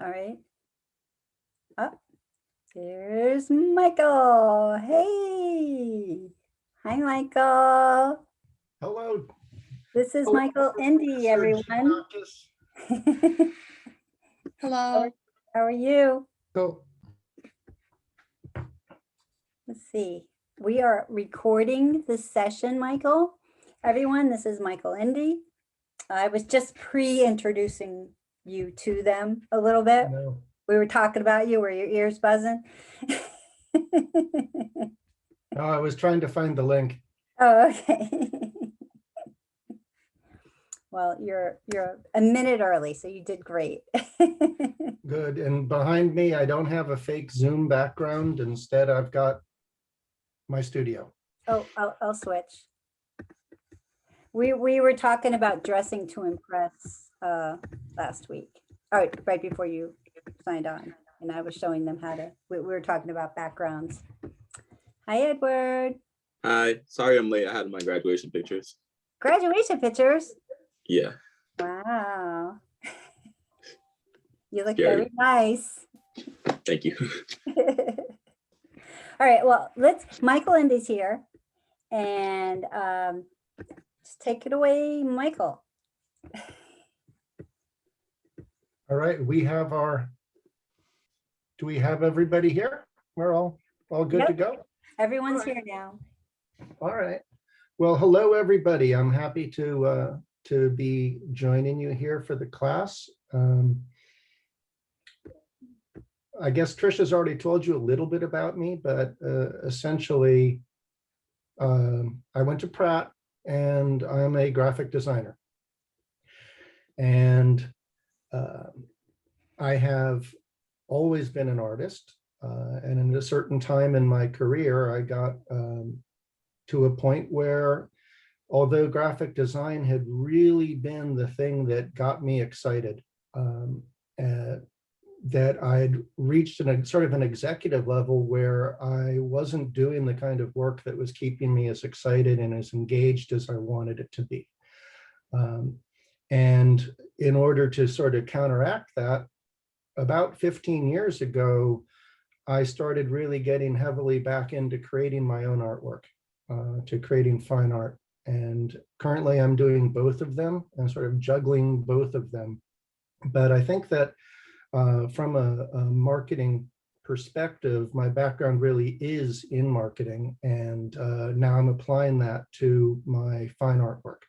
All right. Oh, there's Michael. Hey. Hi, Michael. Hello. This is Michael Endy, everyone. Hello. How are you? Go. Let's see. We are recording this session, Michael. Everyone, this is Michael Endy. I was just pre-introducing you to them a little bit. No. We were talking about you. Were your ears buzzing? No, I was trying to find the link. Oh, okay. Well, you're a minute early, so you did great. Good. And behind me, I don't have a fake Zoom background. Instead, I've got my studio. Oh, I'll switch. We were talking about dressing to impress last week. All right, right before you signed on, and I was showing them how to. We were talking about backgrounds. Hi, Edward. Hi, sorry I'm late. I had my graduation pictures. Graduation pictures. Yeah. Wow. You look Scary. very nice. Thank you. All right, well, Michael Endy's here, and just take it away, Michael. All right, we have do we have everybody here? We're all good to go? Everyone's here now. All right. Well, hello, everybody. I'm happy to be joining you here for the class. I guess Trisha's already told you a little bit about me, but essentially, I went to Pratt and I'm a graphic designer. And I have always been an artist. And at a certain time in my career, I got to a point where, although graphic design had really been the thing that got me excited, that I'd reached sort of an executive level where I wasn't doing the kind of work that was keeping me as excited and as engaged as I wanted it to be. And in order to sort of counteract that, about 15 years ago, I started really getting heavily back into creating my own artwork, to creating fine art. And currently I'm doing both of them and sort of juggling both of them. But I think that from a marketing perspective, my background really is in marketing. And now I'm applying that to my fine artwork.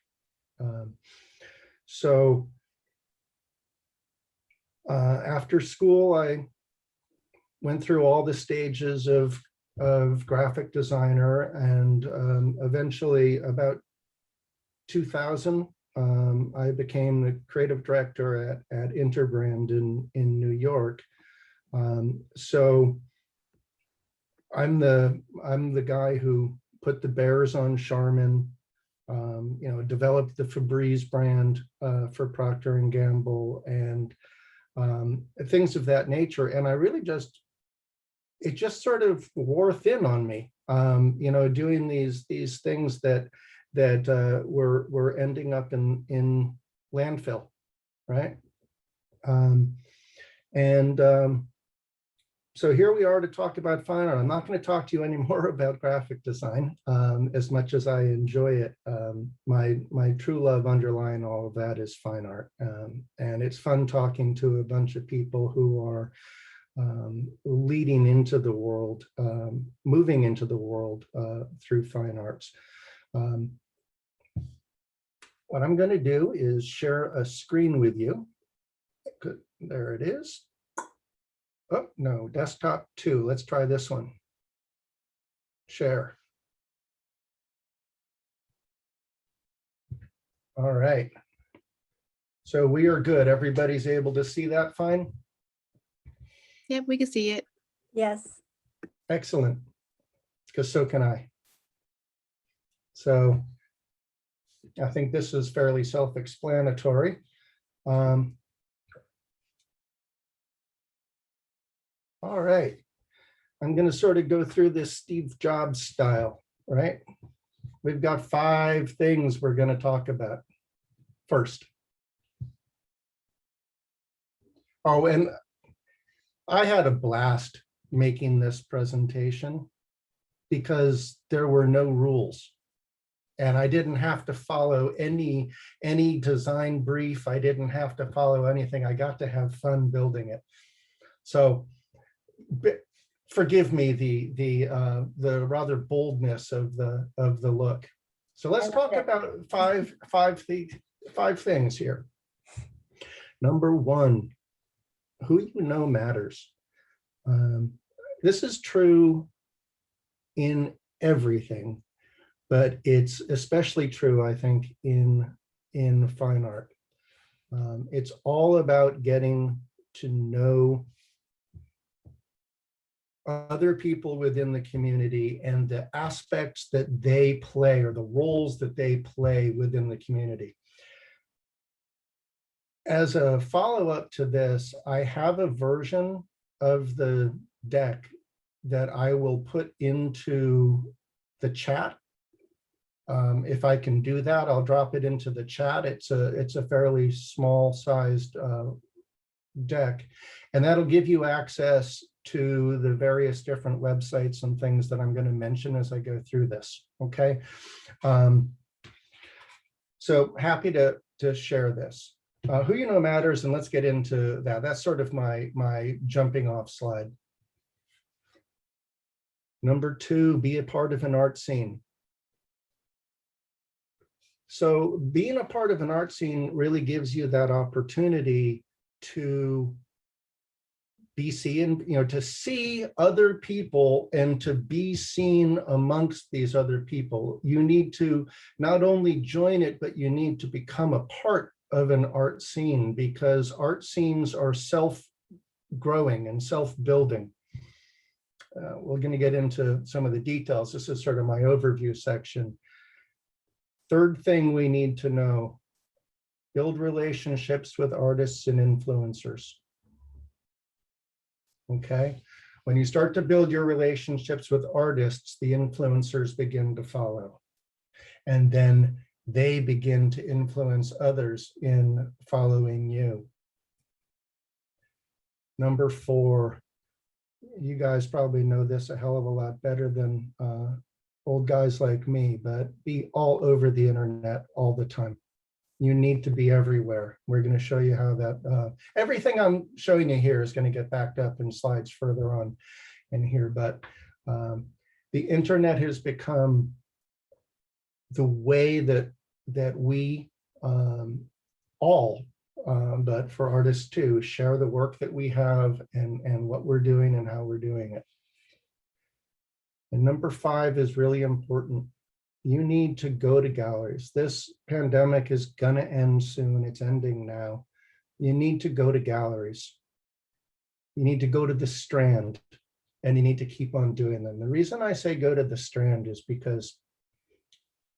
So after school, I went through all the stages of graphic designer, and eventually about 2000, I became the creative director at Interbrand in New York. So I'm the guy who put the bears on Charmin, developed the Febreze brand for Procter and Gamble, and things of that nature. And I really it just sort of wore thin on me, doing these things that were ending up in landfill, right? So here we are to talk about fine art. I'm not going to talk to you anymore about graphic design, as much as I enjoy it. My true love underlying all of that is fine art, and it's fun talking to a bunch of people who are leading into the world, moving into the world through fine arts. What I'm going to do is share a screen with you. Good. There it is. Oh, no, desktop 2. Let's try this one. Share. All right. So we are good. Everybody's able to see that fine? Yep, we can see it. Yes. Excellent. Because so can I. So I think this is fairly self-explanatory. All right. I'm going to sort of go through this Steve Jobs style, right? We've got 5 things we're going to talk about first. Oh, and I had a blast making this presentation because there were no rules. And I didn't have to follow any design brief. I didn't have to follow anything. I got to have fun building it. So forgive me the rather boldness of the look. So let's talk about five things here. Number one, who you know matters. This is true in everything, but it's especially true, I think, in fine art. It's all about getting to know other people within the community and the aspects that they play or the roles that they play within the community. As a follow-up to this, I have a version of the deck that I will put into the chat. If I can do that, I'll drop it into the chat. It's a fairly small sized deck, and that'll give you access to the various different websites and things that I'm going to mention as I go through this. Okay. So happy to share this. Who you know matters, and let's get into that. That's sort of my jumping off slide. Number two, be a part of an art scene. So being a part of an art scene really gives you that opportunity to be seen, to see other people and to be seen amongst these other people. You need to not only join it, but you need to become a part of an art scene, because art scenes are self-growing and self-building. We're going to get into some of the details. This is sort of my overview section. Third thing we need to know, build relationships with artists and influencers. Okay, when you start to build your relationships with artists, the influencers begin to follow. And then they begin to influence others in following you. Number four, you guys probably know this a hell of a lot better than old guys like me, but be all over the internet all the time. You need to be everywhere. We're going to show you how that, everything I'm showing you here is going to get backed up in slides further on in here, but the internet has become the way that we all, but for artists too, share the work that we have and what we're doing and how we're doing it. And number five is really important. You need to go to galleries. This pandemic is gonna end soon. It's ending now. You need to go to galleries. You need to go to the Strand, and you need to keep on doing them. The reason I say go to the Strand is because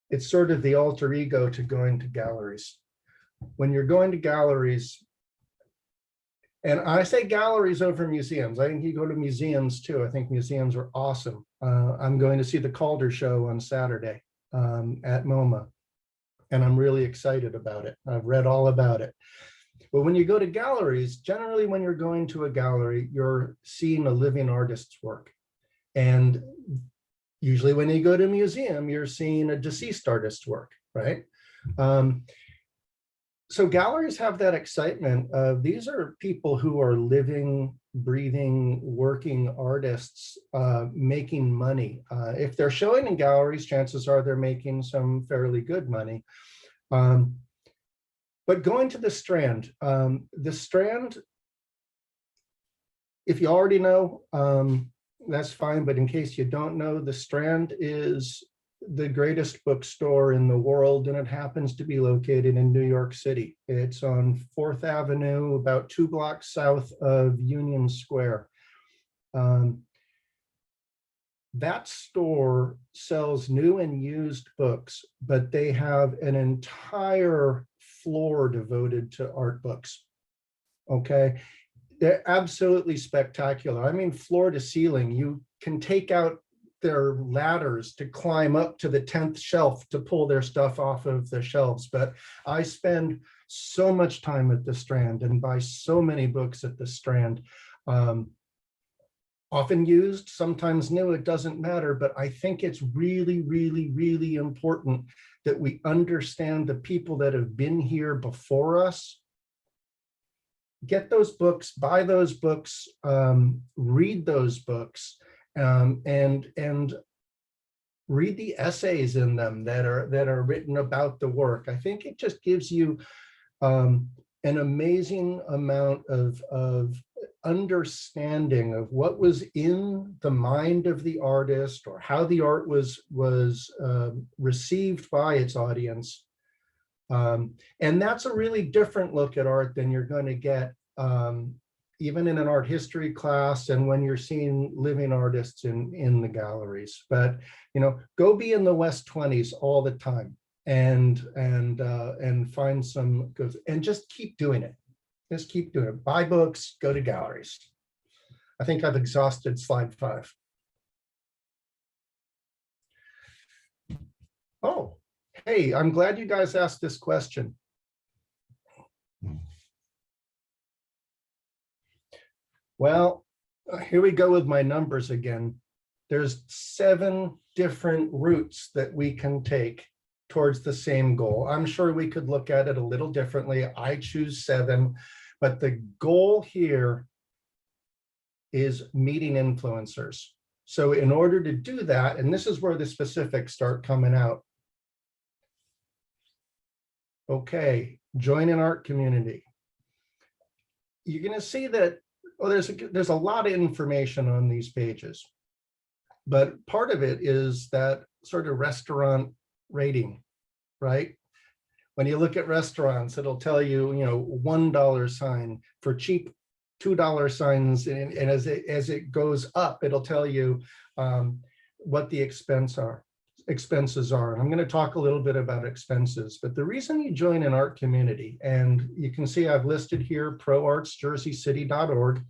it's sort of the alter ego to going to galleries. When you're going to galleries, and I say galleries over museums. I think you go to museums too. I think museums are awesome. I'm going to see the Calder show on Saturday at MoMA, and I'm really excited about it. I've read all about it. But when you go to galleries, generally when you're going to a gallery, you're seeing a living artist's work. And usually when you go to a museum, you're seeing a deceased artist's work, right? So galleries have that excitement of these are people who are living, breathing, working artists, making money. If they're showing in galleries, chances are they're making some fairly good money. But going to the Strand, if you already know, that's fine. But in case you don't know, the Strand is the greatest bookstore in the world, and it happens to be located in New York City. It's on 4th Avenue, about 2 blocks south of Union Square. That store sells new and used books, but they have an entire floor devoted to art books. Okay, they're absolutely spectacular. I mean, floor to ceiling. You can take out their ladders to climb up to the 10th shelf to pull their stuff off of the shelves. But I spend so much time at the Strand and buy so many books at the Strand. often used, sometimes new, it doesn't matter, but I think it's really, really, really important that we understand the people that have been here before us. Get those books, buy those books, read those books, and read the essays in them that are written about the work. I think it just gives you an amazing amount of understanding of what was in the mind of the artist, or how the art was received by its audience. And that's a really different look at art than you're going to get even in an art history class and when you're seeing living artists in the galleries. But go be in the West 20s all the time and find some good, and just keep doing it. Just keep doing it. Buy books, go to galleries. I think I've exhausted slide 5. Oh, hey, I'm glad you guys asked this question. Well, here we go with my numbers again. There's 7 different routes that we can take towards the same goal. I'm sure we could look at it a little differently. I choose 7, but the goal here is meeting influencers. So in order to do that, and this is where the specifics start coming out. Okay, join an art community. You're going to see that there's a lot of information on these pages, but part of it is that sort of restaurant rating, right? When you look at restaurants, it'll tell you, $1 sign for cheap, $2 signs, and as it goes up, it'll tell you what the expenses are. And I'm going to talk a little bit about expenses, but the reason you join an art community, and you can see I've listed here proartsjerseycity.org.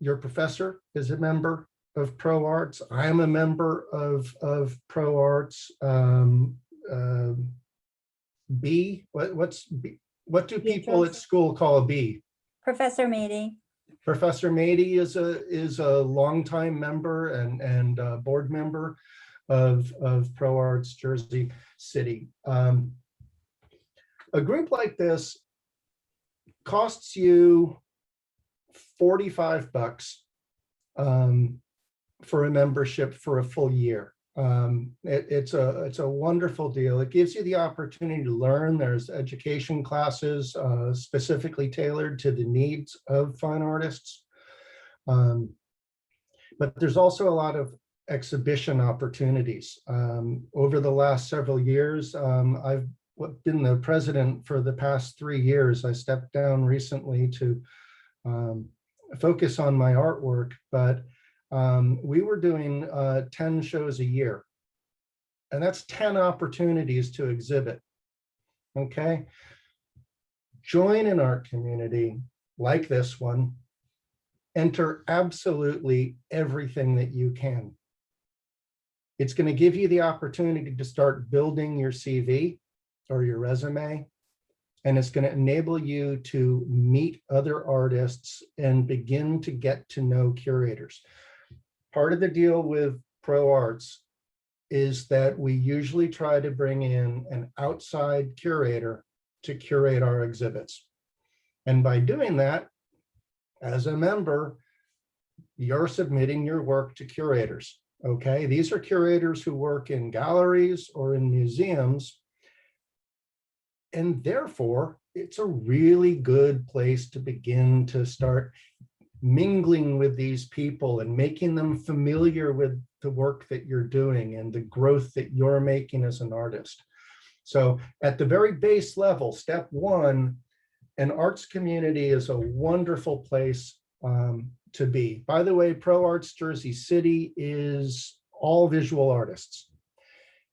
Your professor is a member of ProArts. I'm a member of ProArts. B, what's B? What do people at school call a B? Professor Meady. Professor Meady is a longtime member and board member of ProArts Jersey City. A group like this costs you $45 for a membership for a full year. It's a wonderful deal. It gives you the opportunity to learn. There's education classes specifically tailored to the needs of fine artists. But there's also a lot of exhibition opportunities. Over the last several years, I've been the president for the past 3 years. I stepped down recently to focus on my artwork, but we were doing 10 shows a year, and that's 10 opportunities to exhibit. Okay, join an art community like this one. Enter absolutely everything that you can. It's going to give you the opportunity to start building your CV or your resume, and it's going to enable you to meet other artists and begin to get to know curators. Part of the deal with ProArts is that we usually try to bring in an outside curator to curate our exhibits. And by doing that, as a member, you're submitting your work to curators, okay? These are curators who work in galleries or in museums, and therefore, it's a really good place to begin to start mingling with these people and making them familiar with the work that you're doing and the growth that you're making as an artist. So at the very base level, step 1, an arts community is a wonderful place to be. By the way, ProArts Jersey City is all visual artists.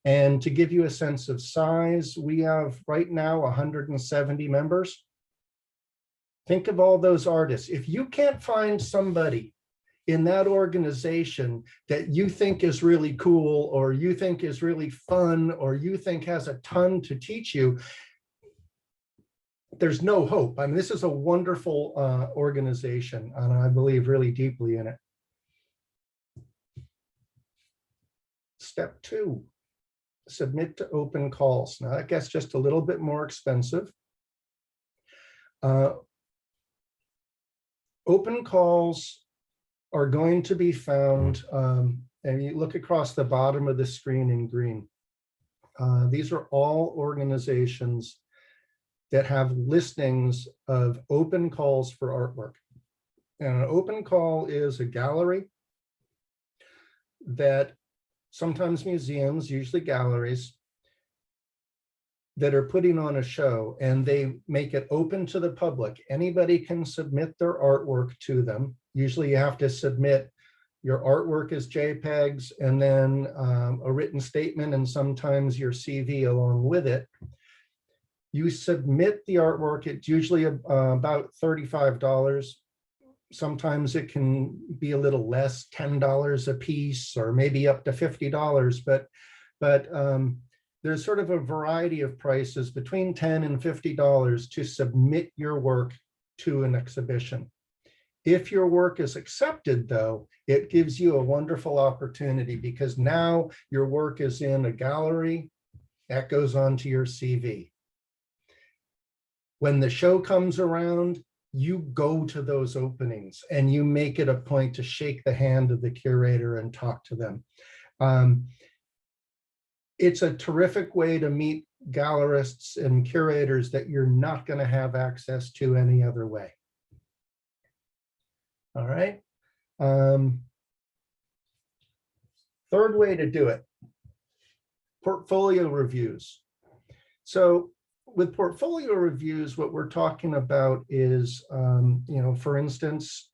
And to give you a sense of size, we have right now 170 members. Think of all those artists. If you can't find somebody in that organization that you think is really cool, or you think is really fun, or you think has a ton to teach you, there's no hope. I mean, this is a wonderful organization, and I believe really deeply in it. Step 2, submit to open calls. Now that gets just a little bit more expensive. Open calls are going to be found, and you look across the bottom of the screen in green. These are all organizations that have listings of open calls for artwork. And an open call is a gallery that sometimes museums, usually galleries, that are putting on a show, and they make it open to the public. Anybody can submit their artwork to them. Usually you have to submit your artwork as JPEGs and then a written statement and sometimes your CV along with it. You submit the artwork, it's usually about $35. Sometimes it can be a little less, $10 a piece, or maybe up to $50, but there's sort of a variety of prices between $10 and $50 to submit your work to an exhibition. If your work is accepted, though, it gives you a wonderful opportunity, because now your work is in a gallery that goes onto your CV. When the show comes around, you go to those openings and you make it a point to shake the hand of the curator and talk to them. It's a terrific way to meet gallerists and curators that you're not going to have access to any other way. All right. Third way to do it, portfolio reviews. So with portfolio reviews, what we're talking about is, for instance,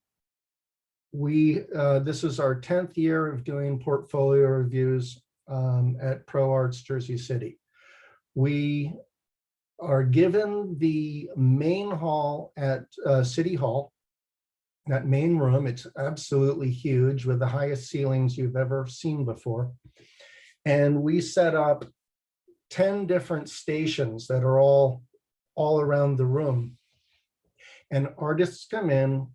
this is our 10th year of doing portfolio reviews at Pro Arts Jersey City. We are given the main hall at City Hall, that main room. It's absolutely huge with the highest ceilings you've ever seen before. And we set up 10 different stations that are all around the room. And artists come in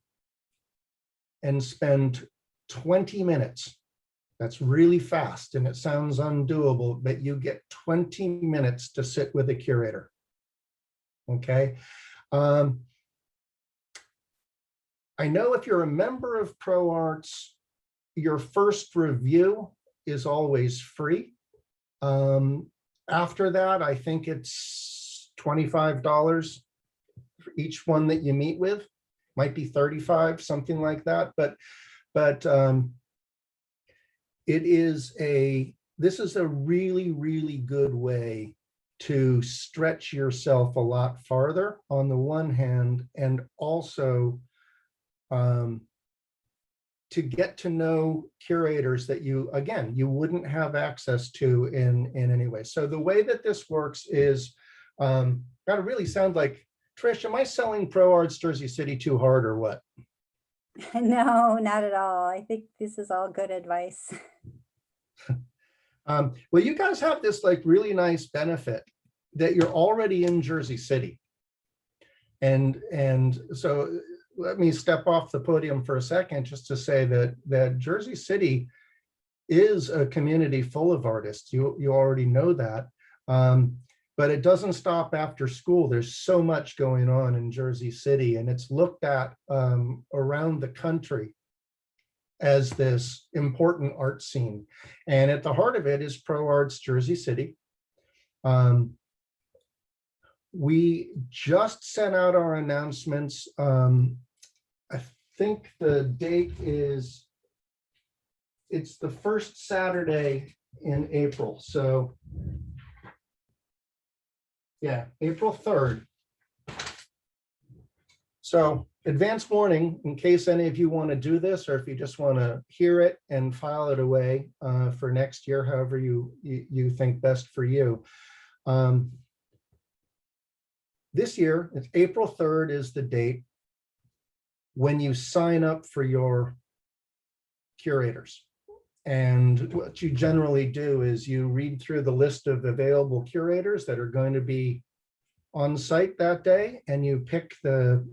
and spend 20 minutes. That's really fast and it sounds undoable, but you get 20 minutes to sit with a curator. Okay. I know if you're a member of Pro Arts, your first review is always free. After that, I think it's $25 for each one that you meet with. Might be $35, something like that. But this is a really, really good way to stretch yourself a lot farther on the one hand, and also to get to know curators that you wouldn't have access to in any way. So the way that this works is, gotta really sound like, Trish, am I selling Pro Arts Jersey City too hard or what? No, not at all. I think this is all good advice. Well, you guys have this like really nice benefit that you're already in Jersey City. And so let me step off the podium for a second just to say that Jersey City is a community full of artists. You already know that. But it doesn't stop after school. There's so much going on in Jersey City, and it's looked at around the country as this important art scene. And at the heart of it is Pro Arts Jersey City. We just sent out our announcements. I think the date is, it's the first Saturday in April. So yeah, April 3rd. So advance warning in case any of you want to do this, or if you just want to hear it and file it away for next year, however you think best for you. This year, it's April 3rd is the date when you sign up for your curators. And what you generally do is you read through the list of available curators that are going to be on site that day and you pick the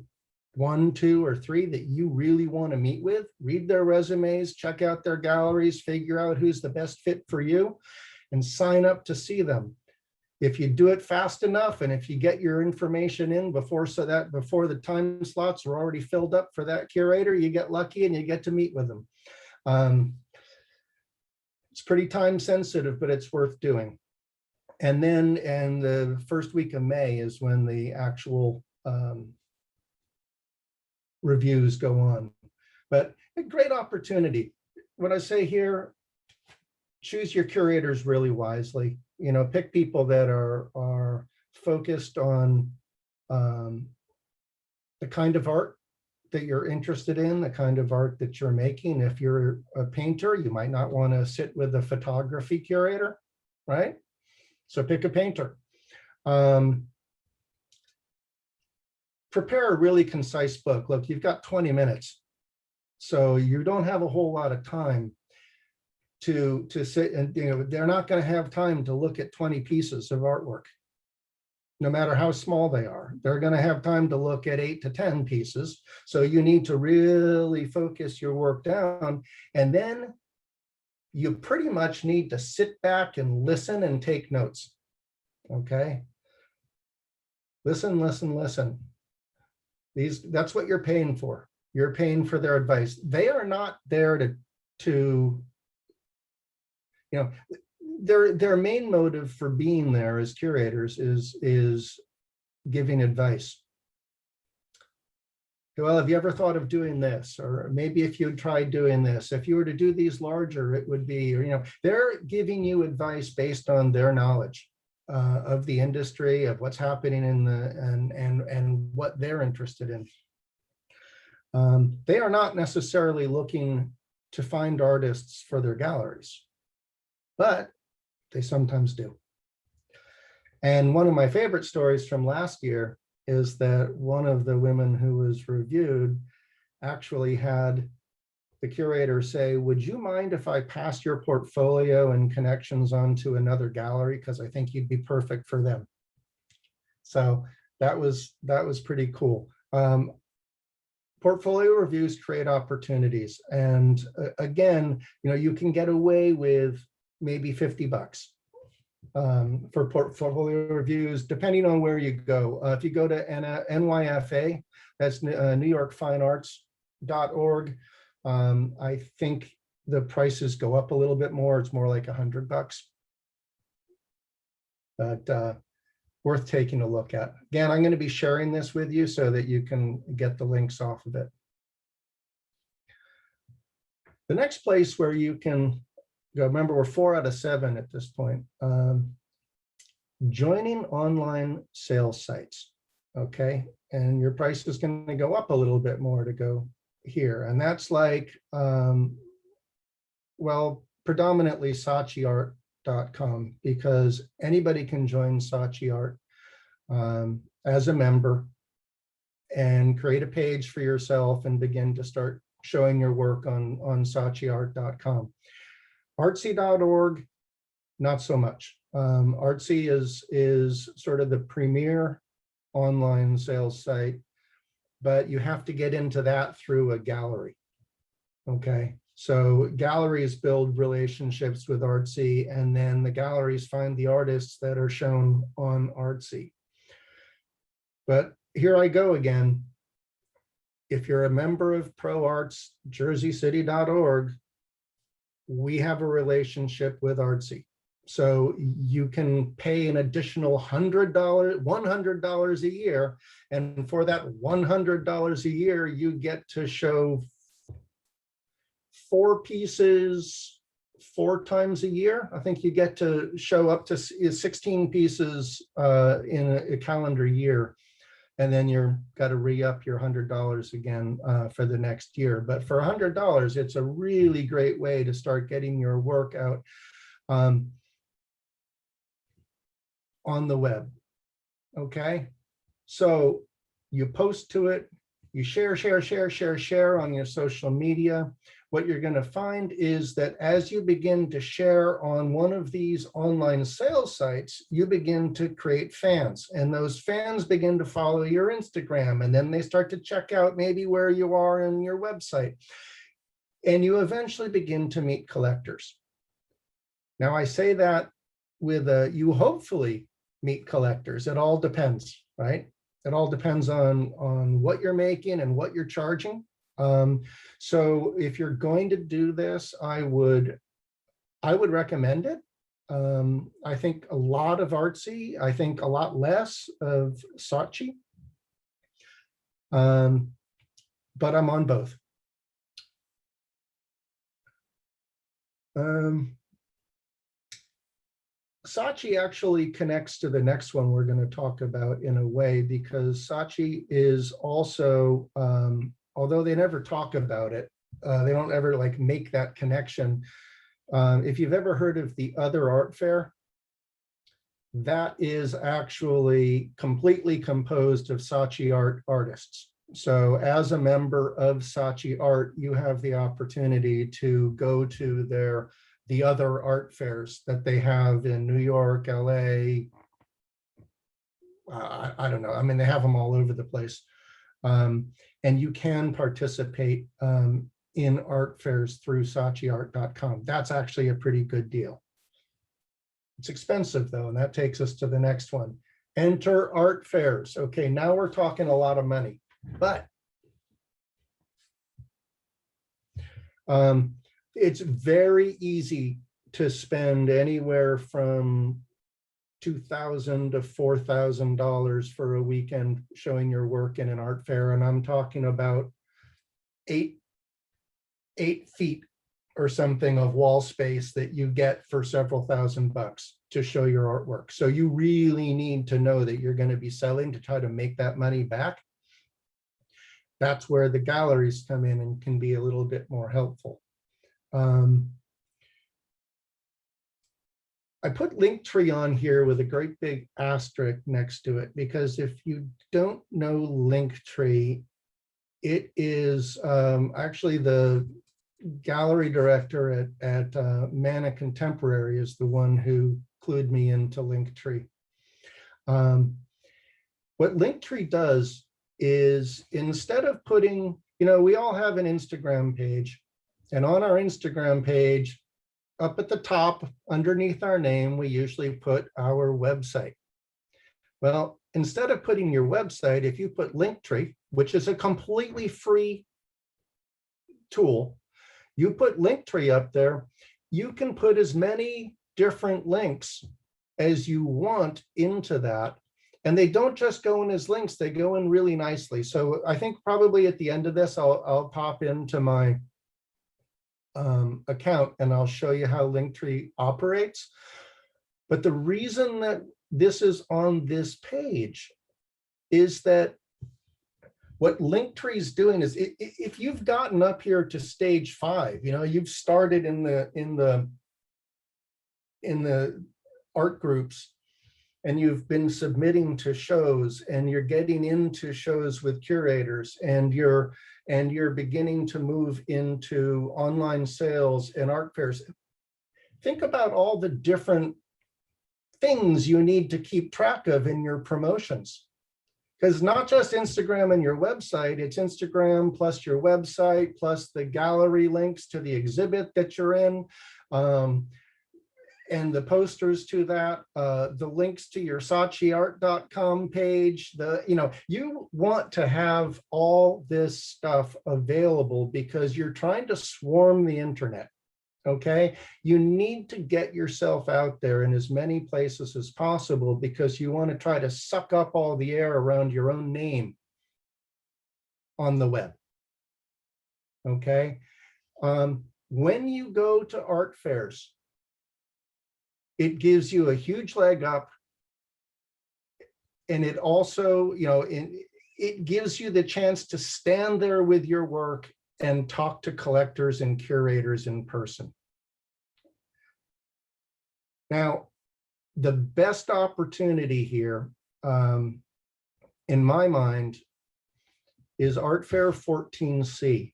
1, 2, or 3 that you really want to meet with, read their resumes, check out their galleries, figure out who's the best fit for you, and sign up to see them. If you do it fast enough, and if you get your information in before the time slots are already filled up for that curator, you get lucky and you get to meet with them. It's pretty time sensitive, but it's worth doing. And then, and the first week of May is when the actual reviews go on. But a great opportunity. What I say here, choose your curators really wisely. You know, pick people that are focused on the kind of art that you're interested in, the kind of art that you're making. If you're a painter, you might not want to sit with a photography curator, right? So pick a painter. Prepare a really concise book. Look, you've got 20 minutes. So you don't have a whole lot of time to sit and, you know, they're not going to have time to look at 20 pieces of artwork, no matter how small they are. They're going to have time to look at 8 to 10 pieces. So you need to really focus your work down. And then you pretty much need to sit back and listen and take notes. Okay. Listen, listen, listen. That's what you're paying for. You're paying for their advice. They are not there to you know, their main motive for being there as curators is giving advice. Well, have you ever thought of doing this? Or maybe if you'd tried doing this, if you were to do these larger, it would be, or, you know, they're giving you advice based on their knowledge of the industry, of what's happening in and what they're interested in. They are not necessarily looking to find artists for their galleries, but they sometimes do. And one of my favorite stories from last year is that one of the women who was reviewed actually had the curator say, would you mind if I pass your portfolio and connections on to another gallery? Because I think you'd be perfect for them. So that was pretty cool. Portfolio reviews create opportunities. And again, you know, you can get away with maybe $50 for portfolio reviews, depending on where you go. If you go to NYFA, that's NewYorkFineArts.org, I think the prices go up a little bit more. It's more like $100, but worth taking a look at. Again, I'm going to be sharing this with you so that you can get the links off of it. The next place where you can go, remember we're 4 out of 7 at this point, joining online sales sites, okay? And your price is going to go up a little bit more to go here. And that's like, well, predominantly SaatchiArt.com, because anybody can join Saatchi Art as a member and create a page for yourself and begin to start showing your work on SaatchiArt.com. Artsy.org, not so much. Artsy is sort of the premier online sales site, but you have to get into that through a gallery. Okay, so galleries build relationships with Artsy, and then the galleries find the artists that are shown on Artsy. But here I go again. If you're a member of ProArts, jerseycity.org, we have a relationship with Artsy. So you can pay an additional $100 a year. And for that $100 a year, you get to show 4 pieces 4 times a year. I think you get to show up to 16 pieces in a calendar year. And then you're got to re-up your $100 again for the next year. But for $100, it's a really great way to start getting your work out on the web. Okay, so you post to it, you share on your social media. what you're going to find is that as you begin to share on one of these online sales sites, you begin to create fans, and those fans begin to follow your Instagram, and then they start to check out maybe where you are in your website, and you eventually begin to meet collectors. Now, I say that with you hopefully meet collectors. It all depends, right? It all depends on what you're making and what you're charging. So if you're going to do this, I would recommend it. I think a lot of Artsy, I think a lot less of Saatchi. But I'm on both. Saatchi actually connects to the next one we're going to talk about in a way, because Saatchi is also, although they never talk about it, they don't ever like make that connection. If you've ever heard of the Other Art Fair, that is actually completely composed of Saatchi artists. So as a member of Saatchi Art, you have the opportunity to go to the other art fairs that they have in New York, LA. I don't know. I mean, they have them all over the place. And you can participate in art fairs through SaatchiArt.com. That's actually a pretty good deal. It's expensive though, and that takes us to the next one. Enter art fairs. Okay, now we're talking a lot of money, but it's very easy to spend anywhere from $2,000 to $4,000 for a weekend showing your work in an art fair. And I'm talking about 8 feet or something of wall space that you get for several $1,000s to show your artwork. So you really need to know that you're going to be selling to try to make that money back. That's where the galleries come in and can be a little bit more helpful. I put Linktree on here with a great big asterisk next to it, because if you don't know Linktree, it is actually the gallery director at Mana Contemporary is the one who clued me into Linktree. What Linktree does is, instead of putting, we all have an Instagram page, and on our Instagram page, up at the top, underneath our name, we usually put our website. Well, instead of putting your website, if you put Linktree, which is a completely free tool, you put Linktree up there, you can put as many different links as you want into that. And they don't just go in as links, they go in really nicely. So I think probably at the end of this, I'll pop into my account and I'll show you how Linktree operates. But the reason that this is on this page is that what Linktree is doing is, if you've gotten up here to stage 5, you've started in the art groups, and you've been submitting to shows, and you're getting into shows with curators, and you're beginning to move into online sales and art fairs. Think about all the different things you need to keep track of in your promotions. Because not just Instagram and your website, it's Instagram plus your website, plus the gallery links to the exhibit that you're in, and the posters to that, the links to your SaatchiArt.com page. You want to have all this stuff available because you're trying to swarm the internet. Okay, you need to get yourself out there in as many places as possible, because you want to try to suck up all the air around your own name on the web. Okay, when you go to art fairs, it gives you a huge leg up, and it also, it gives you the chance to stand there with your work and talk to collectors and curators in person. Now, the best opportunity here, in my mind, is Art Fair 14C.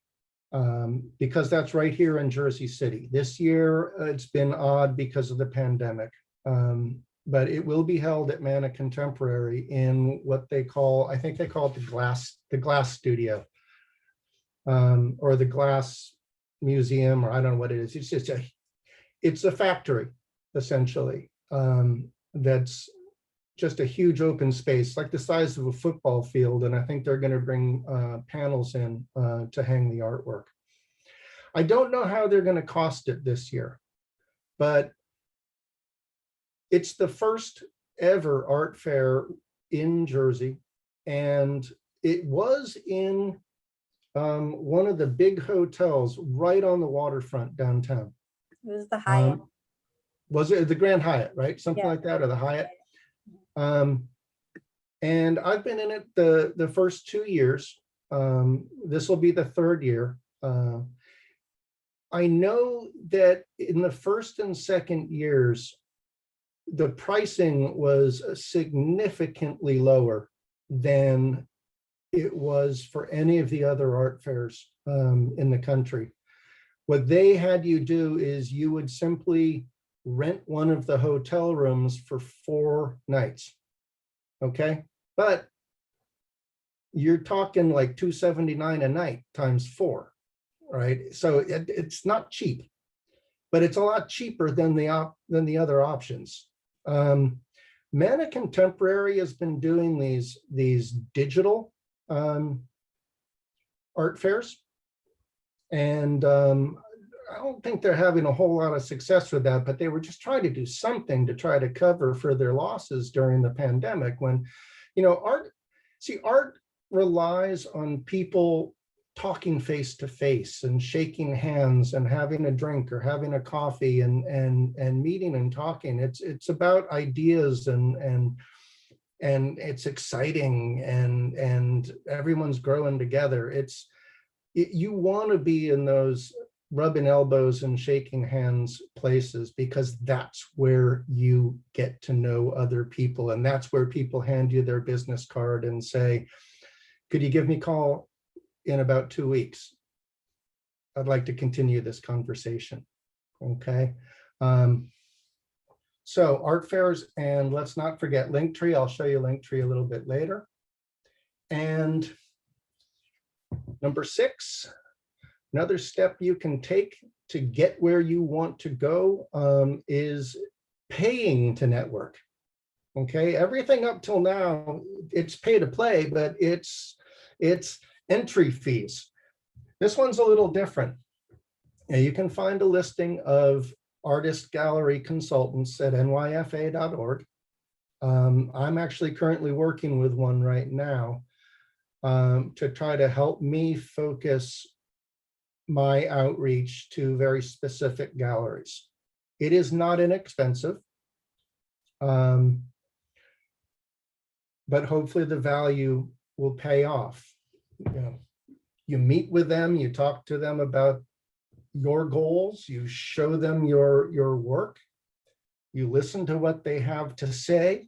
because that's right here in Jersey City. This year, it's been odd because of the pandemic, but it will be held at Mana Contemporary in what they call, I think they call it the Glass Studio, or the Glass Museum, or I don't know what it is. It's a factory, essentially, that's just a huge open space, like the size of a football field. And I think they're going to bring panels in to hang the artwork. I don't know how they're going to cost it this year, but it's the first ever art fair in Jersey. And it was in one of the big hotels right on the waterfront downtown. It was the Hyatt. Was it the Grand Hyatt, right? Something Yeah. like that, or the Hyatt. And I've been in it the first 2 years. This will be the third year. I know that in the first and second years, the pricing was significantly lower than it was for any of the other art fairs in the country. What they had you do is you would simply rent one of the hotel rooms for 4 nights. Okay, but you're talking like $279 a night times 4, right? So it's not cheap, but it's a lot cheaper than the other options. Mana Contemporary has been doing these digital art fairs, and I don't think they're having a whole lot of success with that, but they were just trying to do something to try to cover for their losses during the pandemic when, art relies on people talking face to face and shaking hands and having a drink or having a coffee and meeting and talking. It's about ideas and it's exciting and everyone's growing together. You want to be in those rubbing elbows and shaking hands places, because that's where you get to know other people. And that's where people hand you their business card and say, could you give me a call in about 2 weeks? I'd like to continue this conversation. Okay. So art fairs, and let's not forget Linktree. I'll show you Linktree a little bit later. And number 6, another step you can take to get where you want to go is paying to network. Okay, everything up till now, it's pay to play, but it's entry fees. This one's a little different. Now, you can find a listing of artist gallery consultants at nyfa.org. I'm actually currently working with one right now to try to help me focus my outreach to very specific galleries. It is not inexpensive, but hopefully the value will pay off. You meet with them, you talk to them about your goals, you show them your work, you listen to what they have to say,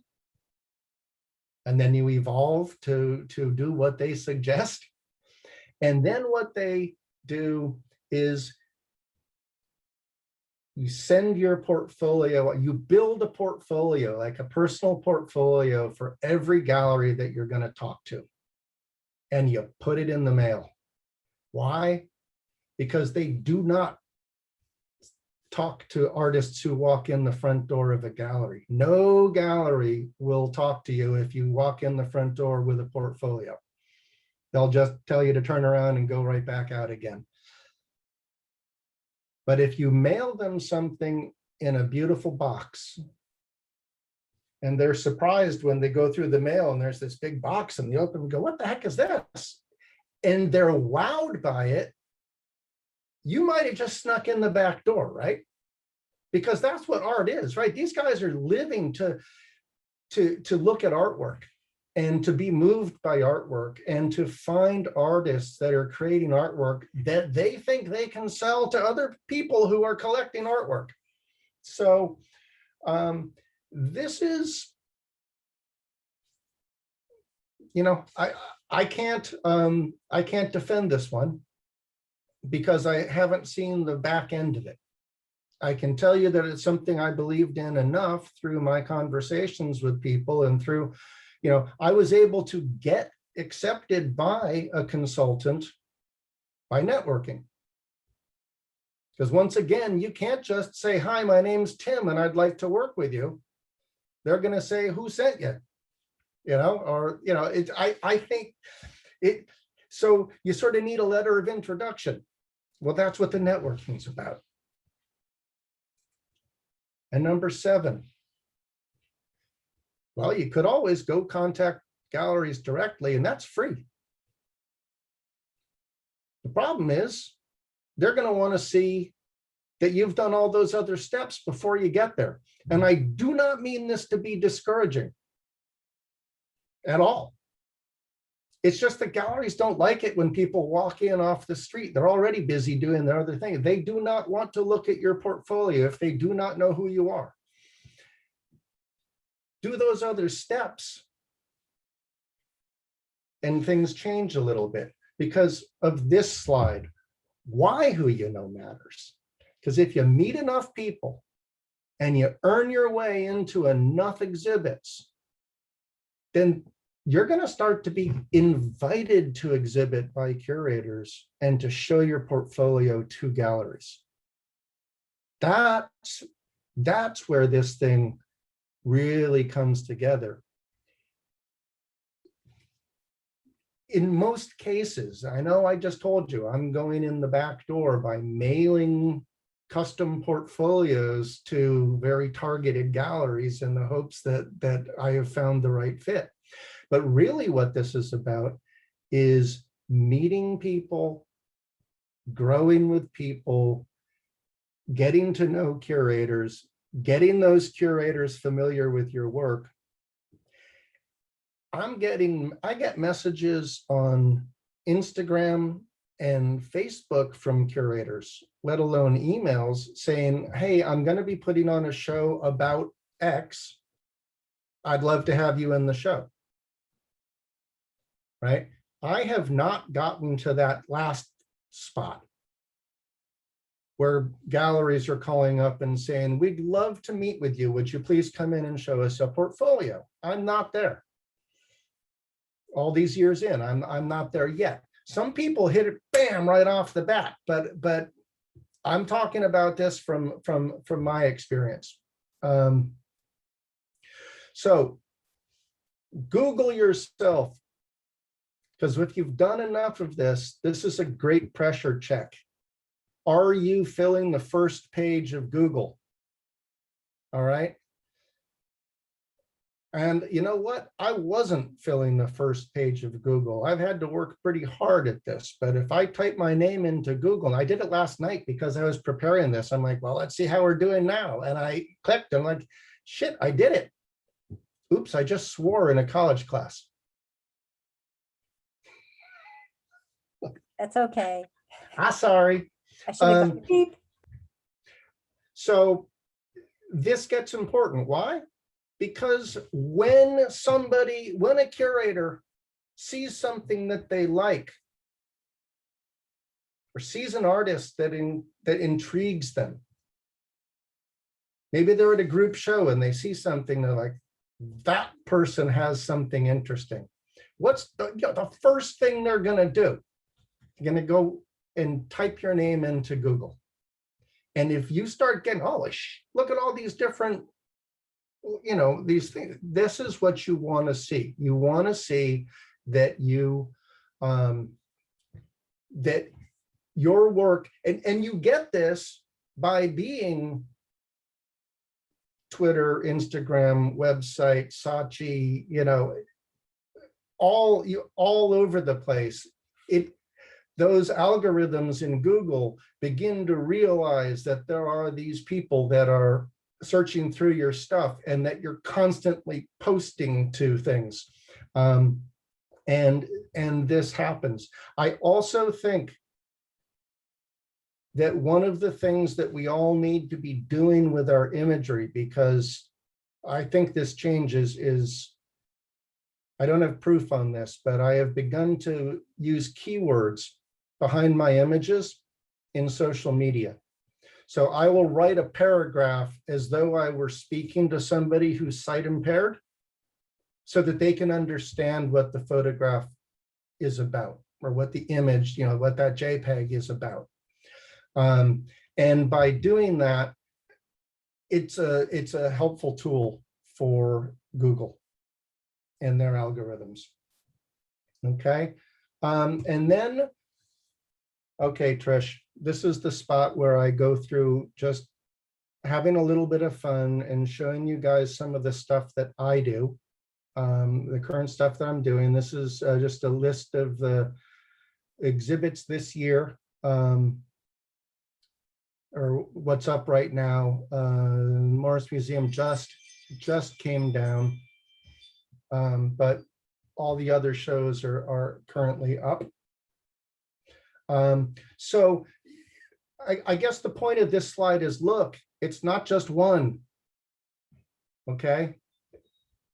and then you evolve to do what they suggest. And then what they do is you send your portfolio, you build a portfolio, like a personal portfolio for every gallery that you're going to talk to, and you put it in the mail. Why? Because they do not talk to artists who walk in the front door of a gallery. No gallery will talk to you if you walk in the front door with a portfolio. They'll just tell you to turn around and go right back out again. But if you mail them something in a beautiful box, and they're surprised when they go through the mail and there's this big box and they open and go, what the heck is this? And they're wowed by it, you might have just snuck in the back door, right? Because that's what art is, right? These guys are living to look at artwork and to be moved by artwork and to find artists that are creating artwork that they think they can sell to other people who are collecting artwork. So this is, I can't defend this one. because I haven't seen the back end of it. I can tell you that it's something I believed in enough through my conversations with people and through, I was able to get accepted by a consultant by networking. Because once again, you can't just say, hi, my name's Tim and I'd like to work with you. They're going to say, who sent you? I think it, so you sort of need a letter of introduction. Well, that's what the networking's about. And number 7, well, you could always go contact galleries directly, and that's free. The problem is they're going to want to see that you've done all those other steps before you get there. And I do not mean this to be discouraging at all. It's just that galleries don't like it when people walk in off the street. They're already busy doing their other thing. They do not want to look at your portfolio if they do not know who you are. Do those other steps and things change a little bit because of this slide. Why who you know matters. Because if you meet enough people and you earn your way into enough exhibits, then you're going to start to be invited to exhibit by curators and to show your portfolio to galleries. That's where this thing really comes together. In most cases, I know I just told you, I'm going in the back door by mailing custom portfolios to very targeted galleries in the hopes that I have found the right fit. But really what this is about is meeting people, growing with people, getting to know curators, getting those curators familiar with your work. I get messages on Instagram and Facebook from curators, let alone emails saying, hey, I'm going to be putting on a show about X. I'd love to have you in the show. Right? I have not gotten to that last spot where galleries are calling up and saying, we'd love to meet with you. Would you please come in and show us a portfolio? I'm not there. All these years in, I'm not there yet. Some people hit it, bam, right off the bat, but I'm talking about this from my experience. So Google yourself, because if you've done enough of this, this is a great pressure check. Are you filling the first page of Google? All right. And you know what? I wasn't filling the first page of Google. I've had to work pretty hard at this, but if I type my name into Google, and I did it last night because I was preparing this, I'm like, well, let's see how we're doing now. And I clicked, I'm like, shit, I did it. Oops, I just swore in a college class. That's okay. Sorry. I should have gone beep. So this gets important. Why? Because when a curator sees something that they like, or sees an artist that intrigues them, maybe they're at a group show and they see something, they're like, that person has something interesting. What's the first thing they're going to do? They're going to go and type your name into Google. And if you start getting, oh, look at all these different, these things, this is what you want to see. You want to see that that your work, and you get this by being Twitter, Instagram, website, Saatchi, all over the place. Those algorithms in Google begin to realize that there are these people that are searching through your stuff and that you're constantly posting to things. And this happens. I also think that one of the things that we all need to be doing with our imagery, because I think this change is I don't have proof on this, but I have begun to use keywords behind my images in social media. So I will write a paragraph as though I were speaking to somebody who's sight impaired so that they can understand what the photograph is about, or what the image, what that JPEG is about. And by doing that, it's a helpful tool for Google and their algorithms. Okay. And then, okay, Trish, this is the spot where I go through just having a little bit of fun and showing you guys some of the stuff that I do, the current stuff that I'm doing. This is just a list of the exhibits this year, or what's up right now. Morris Museum just came down, but all the other shows are currently up. So I guess the point of this slide is, look, it's not just one, okay?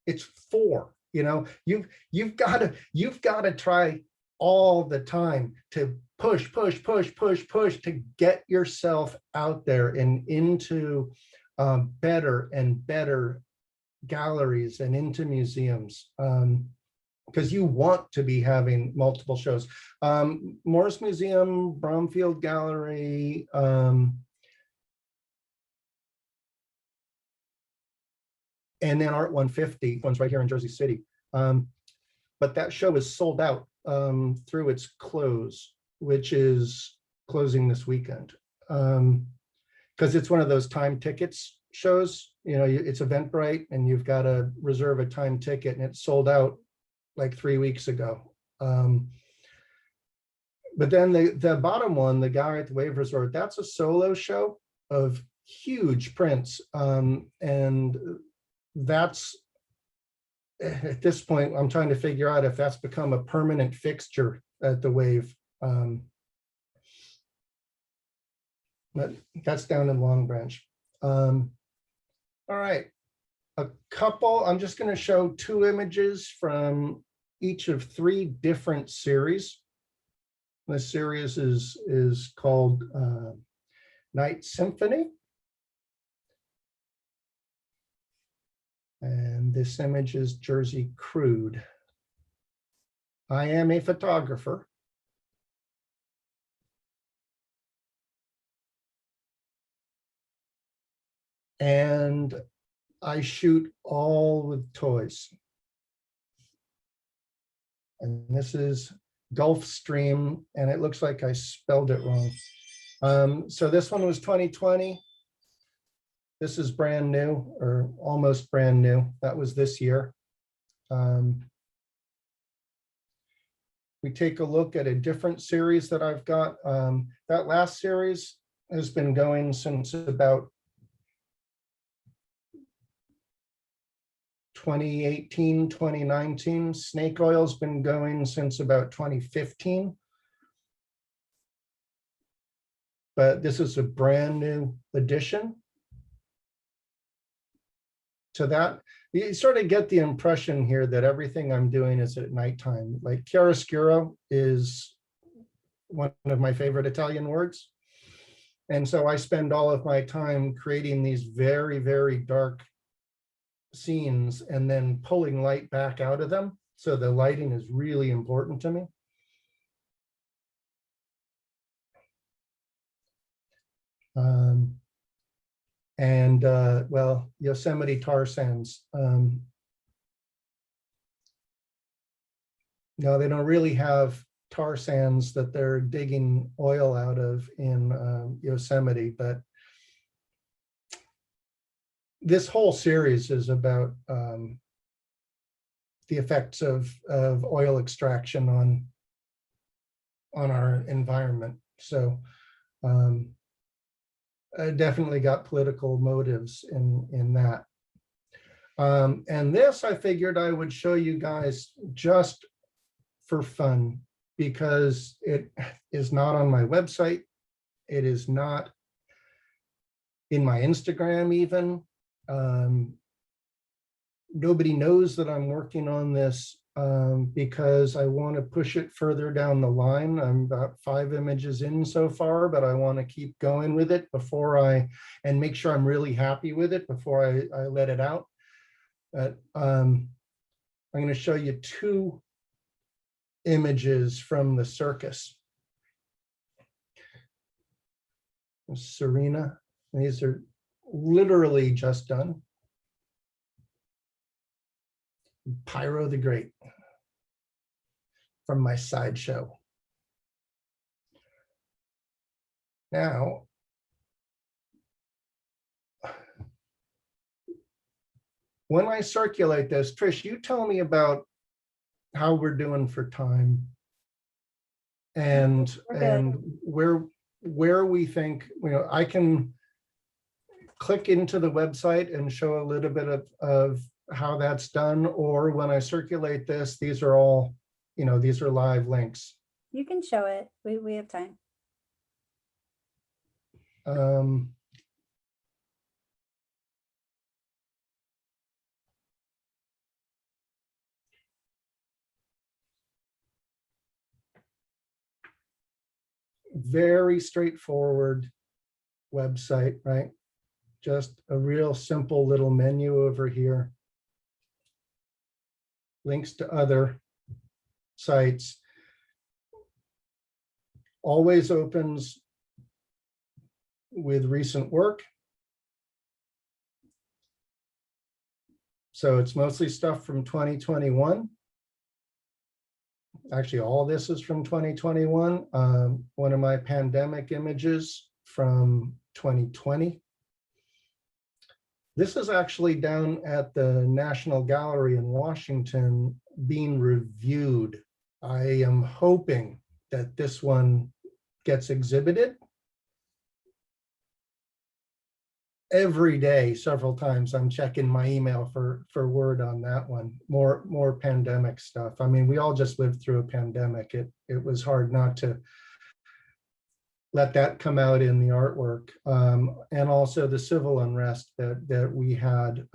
It's four. You've got to try all the time to push to get yourself out there and into better and better galleries and into museums, because you want to be having multiple shows. Morris Museum, Bromfield Gallery, and then Art 150, one's right here in Jersey City. But that show is sold out through its close, which is closing this weekend. Because it's one of those time tickets shows, it's Eventbrite and you've got to reserve a time ticket, and it's sold out like 3 weeks ago. But then the bottom one, the Gallery at the Wave Resort, that's a solo show of huge prints. And that's, at this point, I'm trying to figure out if that's become a permanent fixture at the Wave. But that's down in Long Branch. All right, I'm just going to show 2 images from each of 3 different series. This series is called Night Symphony. And this image is Jersey Crude. I am a photographer. And I shoot all with toys. And this is Gulf Stream, and it looks like I spelled it wrong. So this one was 2020. This is brand new, or almost brand new. That was this year. We take a look at a different series that I've got. That last series has been going since about 2018, 2019. Snake Oil's been going since about 2015. But this is a brand new edition. So that, you sort of get the impression here that everything I'm doing is at nighttime. Like chiaroscuro is one of my favorite Italian words. And so I spend all of my time creating these very, very dark scenes and then pulling light back out of them. So the lighting is really important to me. Well, Yosemite tar sands. No, they don't really have tar sands that they're digging oil out of in Yosemite, but this whole series is about the effects of oil extraction on our environment. So I definitely got political motives in that. And this, I figured I would show you guys just for fun, because it is not on my website. It is not in my Instagram even. Nobody knows that I'm working on this because I want to push it further down the line. I'm about 5 images in so far, but I want to keep going with it and make sure I'm really happy with it before I let it out. But I'm going to show you 2 images from the circus. Serena, these are literally just done. Pyro the Great from my sideshow. Now, when I circulate this, Trish, you tell me about how we're doing for time and where we think, I can click into the website and show a little bit of how that's done, or when I circulate this, these are all, these are live links. You can show it. We have time. Very straightforward website, right? Just a real simple little menu over here. Links to other sites. Always opens with recent work. So it's mostly stuff from 2021. Actually, all this is from 2021. One of my pandemic images from 2020. This is actually down at the National Gallery in Washington being reviewed. I am hoping that this one gets exhibited. Every day, several times, I'm checking my email for word on that one. More pandemic stuff. I mean, we all just lived through a pandemic. It was hard not to let that come out in the artwork. And also the civil unrest that we had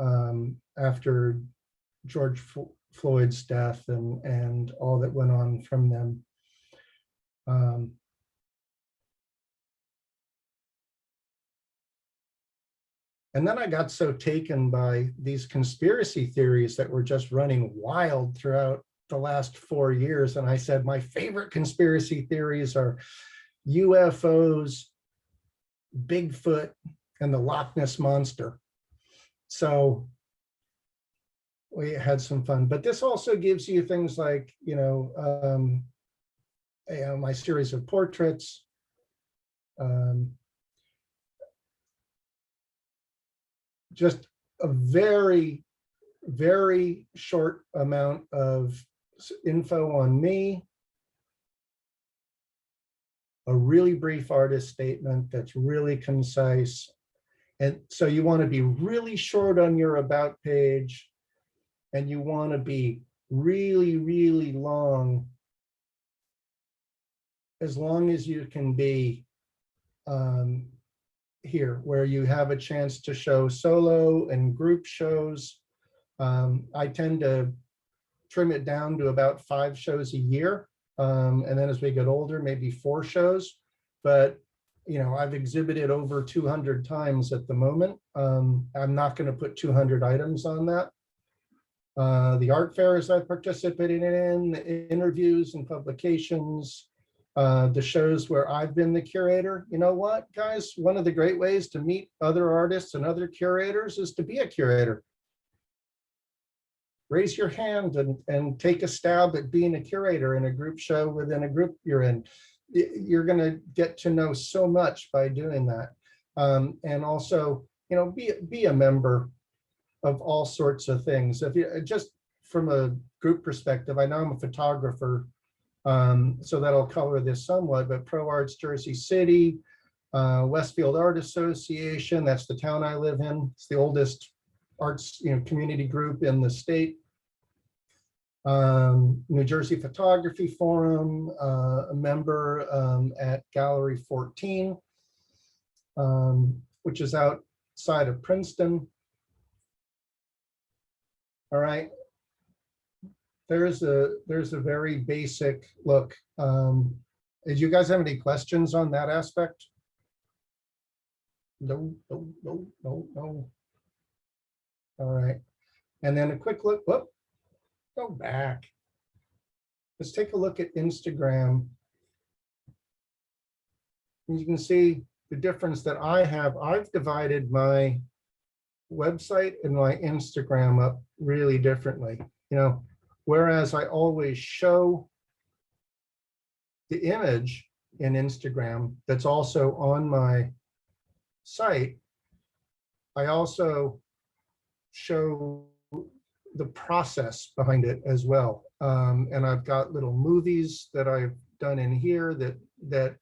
after George Floyd's death and all that went on from them. And then I got so taken by these conspiracy theories that were just running wild throughout the last 4 years. And I said, my favorite conspiracy theories are UFOs, Bigfoot, and the Loch Ness Monster. So we had some fun. But this also gives you things like, my series of portraits. Just a very, very short amount of info on me. A really brief artist statement that's really concise. And so you want to be really short on your about page, and you want to be really, really long as you can be here, where you have a chance to show solo and group shows. I tend to trim it down to about 5 shows a year. And then as we get older, maybe 4 shows. But, I've exhibited over 200 times at the moment. I'm not going to put 200 items on that. The art fairs I've participated in, the interviews and publications, the shows where I've been the curator. You know what, guys? One of the great ways to meet other artists and other curators is to be a curator. Raise your hand and take a stab at being a curator in a group show within a group you're in. You're going to get to know so much by doing that. And also, be a member of all sorts of things. If you just from a group perspective, I know I'm a photographer, so that'll color this somewhat, but Pro Arts Jersey City, Westfield Art Association, that's the town I live in. It's the oldest arts community group in the state. New Jersey Photography Forum, a member at Gallery 14, which is outside of Princeton. All right. there's a very basic look. Did you guys have any questions on that aspect? No, no, no, no, no. All right. And then a quick look, whoop, go back. Let's take a look at Instagram. You can see the difference that I have. I've divided my website and my Instagram up really differently. You know, whereas I always show the image in Instagram that's also on my site, I also show the process behind it as well. And I've got little movies that I've done in here that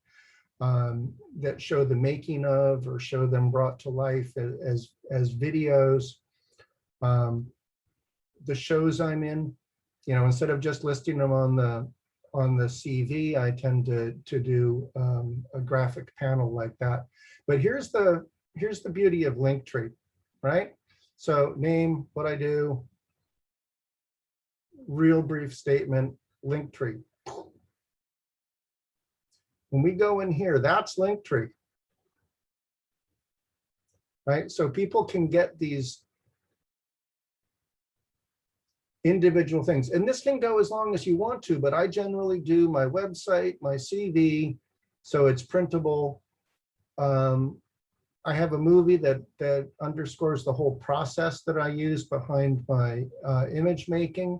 show the making of, or show them brought to life as videos. The shows I'm in, you know, instead of just listing them on the CV, I tend to do a graphic panel like that. But here's the beauty of Linktree, right? So name, what I do, real brief statement, Linktree. When we go in here, that's Linktree, right? So people can get these individual things, and this can go as long as you want to, but I generally do my website, my CV, so it's printable. I have a movie that underscores the whole process that I use behind my image making.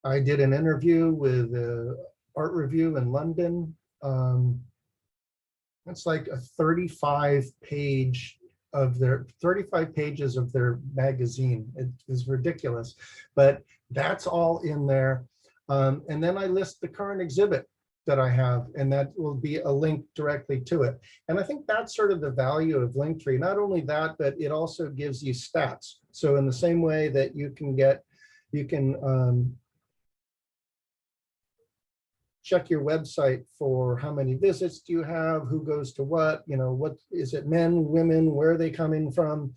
I did an interview with Art Review in London. It's like a 35 pages of their magazine. It is ridiculous, but that's all in there. And then I list the current exhibit that I have, and that will be a link directly to it. And I think that's sort of the value of Linktree. Not only that, but it also gives you stats. So in the same way that you can check your website for how many visits do you have, who goes to what, you know, what is it, men, women, where are they coming from?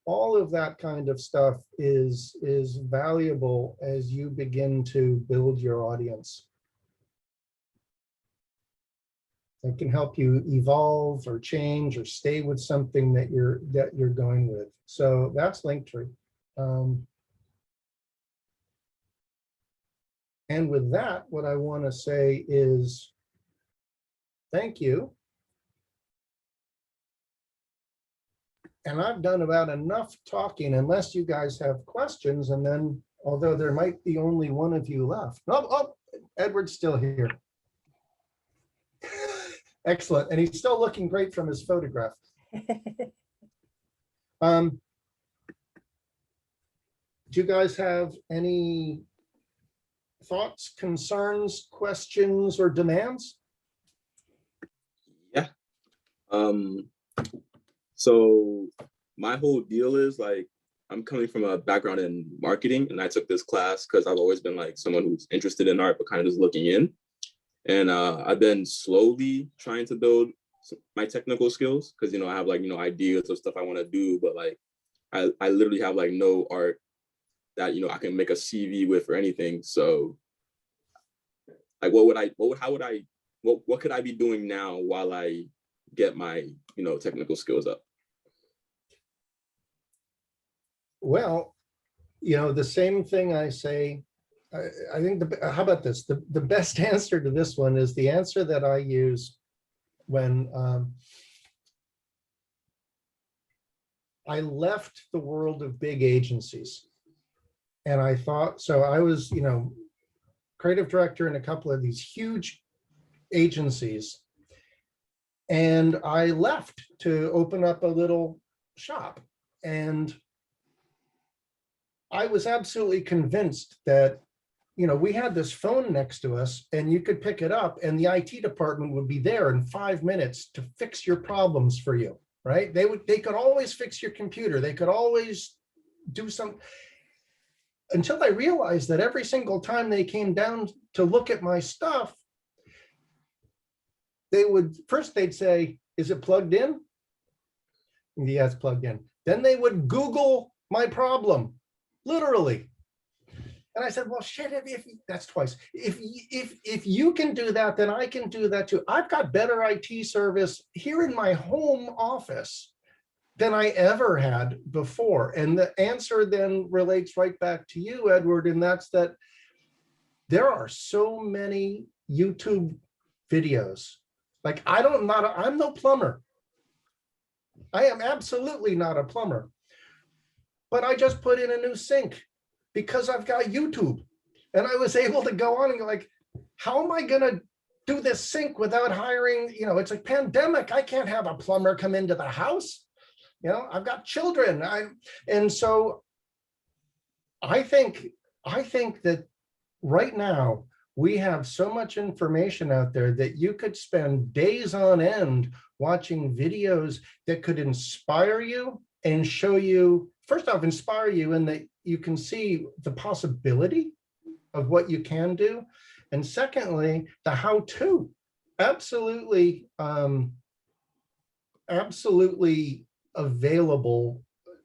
All of that kind of stuff is valuable as you begin to build your audience. It can help you evolve or change or stay with something that you're going with. So that's Linktree. And with that, what I want to say is thank you. And I've done about enough talking, unless you guys have questions. And then, although there might be only one of you left. Oh, Edward's still here. Excellent. And he's still looking great from his photograph. Do you guys have any thoughts, concerns, questions, or demands? Yeah. So my whole deal is like, I'm coming from a background in marketing, and I took this class because I've always been like someone who's interested in art, but kind of just looking in. And I've been slowly trying to build my technical skills because, you know, I have like, you know, ideas of stuff I want to do, but like, I literally have like no art that, you know, I can make a CV with or anything. So like, what could I be doing now while I get my, you know, technical skills up? Well, you know, the same thing I say, I think, how about this? The best answer to this one is the answer that I use when I left the world of big agencies. And I thought, so I was, you know, creative director in a couple of these huge agencies. And I left to open up a little shop. And I was absolutely convinced that, you know, we had this phone next to us and you could pick it up and the IT department would be there in 5 minutes to fix your problems for you, right? They could always fix your computer. They could always do some, until I realized that every single time they came down to look at my stuff, they'd say, is it plugged in? Yeah, it's plugged in. Then they would Google my problem, literally. And I said, well, shit, if that's twice. If you can do that, then I can do that too. I've got better IT service here in my home office than I ever had before. And the answer then relates right back to you, Edward, and that's that there are so many YouTube videos. Like I'm no plumber. I am absolutely not a plumber, but I just put in a new sink because I've got YouTube, and I was able to go on and go like, how am I gonna do this sink without hiring, it's a pandemic. I can't have a plumber come into the house. I've got children. And so I think that right now we have so much information out there that you could spend days on end watching videos that could inspire you and show you, first off, inspire you in that you can see the possibility of what you can do. And secondly, the how-to. Absolutely, absolutely available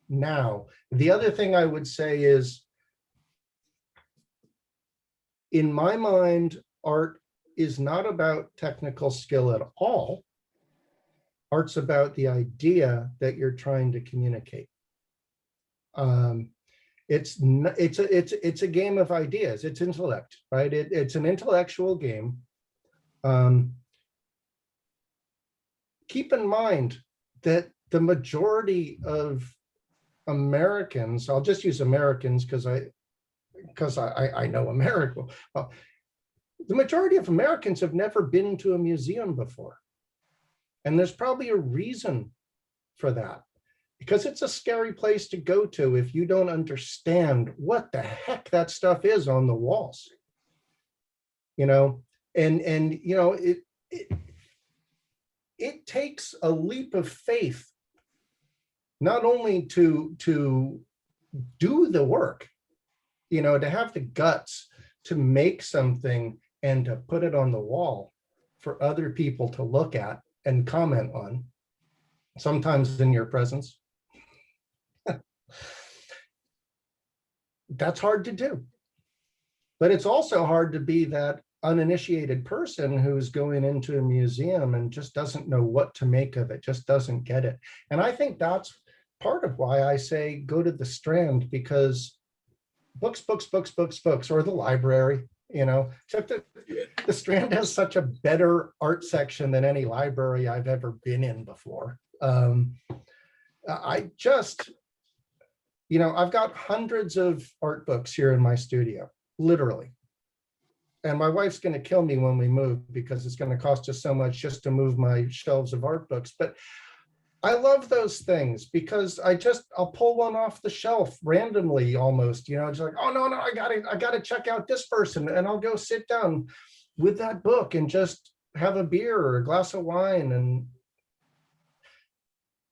now. The other thing I would say is, in my mind, art is not about technical skill at all. Art's about the idea that you're trying to communicate. It's a game of ideas. It's intellect, right? It's an intellectual game. Keep in mind that the majority of Americans, I'll just use Americans because I know America. Well, the majority of Americans have never been to a museum before. And there's probably a reason for that, because it's a scary place to go to if you don't understand what the heck that stuff is on the walls. It takes a leap of faith, not only to do the work, to have the guts to make something and to put it on the wall for other people to look at and comment on, sometimes in your presence. That's hard to do. But it's also hard to be that uninitiated person who's going into a museum and just doesn't know what to make of it, just doesn't get it. And I think that's part of why I say go to the Strand, because books, or the library, except that the Strand has such a better art section than any library I've ever been in before. I've got hundreds of art books here in my studio, literally. And my wife's going to kill me when we move because it's going to cost us so much just to move my shelves of art books. But I love those things because I'll pull one off the shelf randomly almost, just like, oh, no, I gotta check out this person. And I'll go sit down with that book and just have a beer or a glass of wine and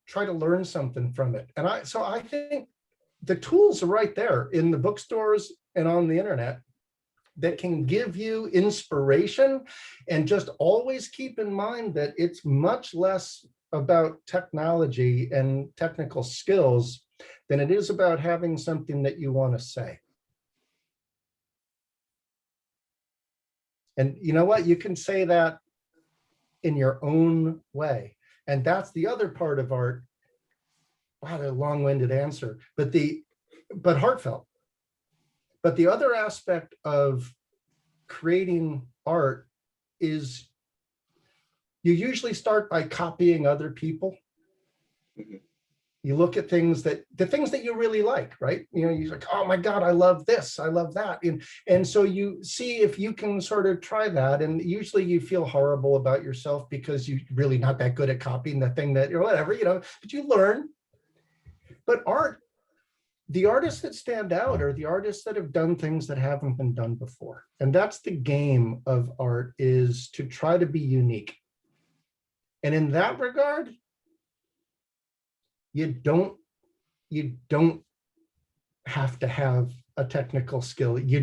try to learn something from it. And I think the tools are right there in the bookstores and on the internet that can give you inspiration. And just always keep in mind that it's much less about technology and technical skills than it is about having something that you want to say. And you know what? You can say that in your own way. And that's the other part of art. Wow, a long-winded answer, but heartfelt. But the other aspect of creating art is you usually start by copying other people. Mm-hmm. You look at the things that you really like, right? You're like, oh my God, I love this, I love that. And so you see if you can sort of try that. And usually you feel horrible about yourself because you're really not that good at copying the thing that, or whatever, but you learn. But art, the artists that stand out are the artists that have done things that haven't been done before. And that's the game of art, is to try to be unique. And in that regard, you don't have to have a technical skill. You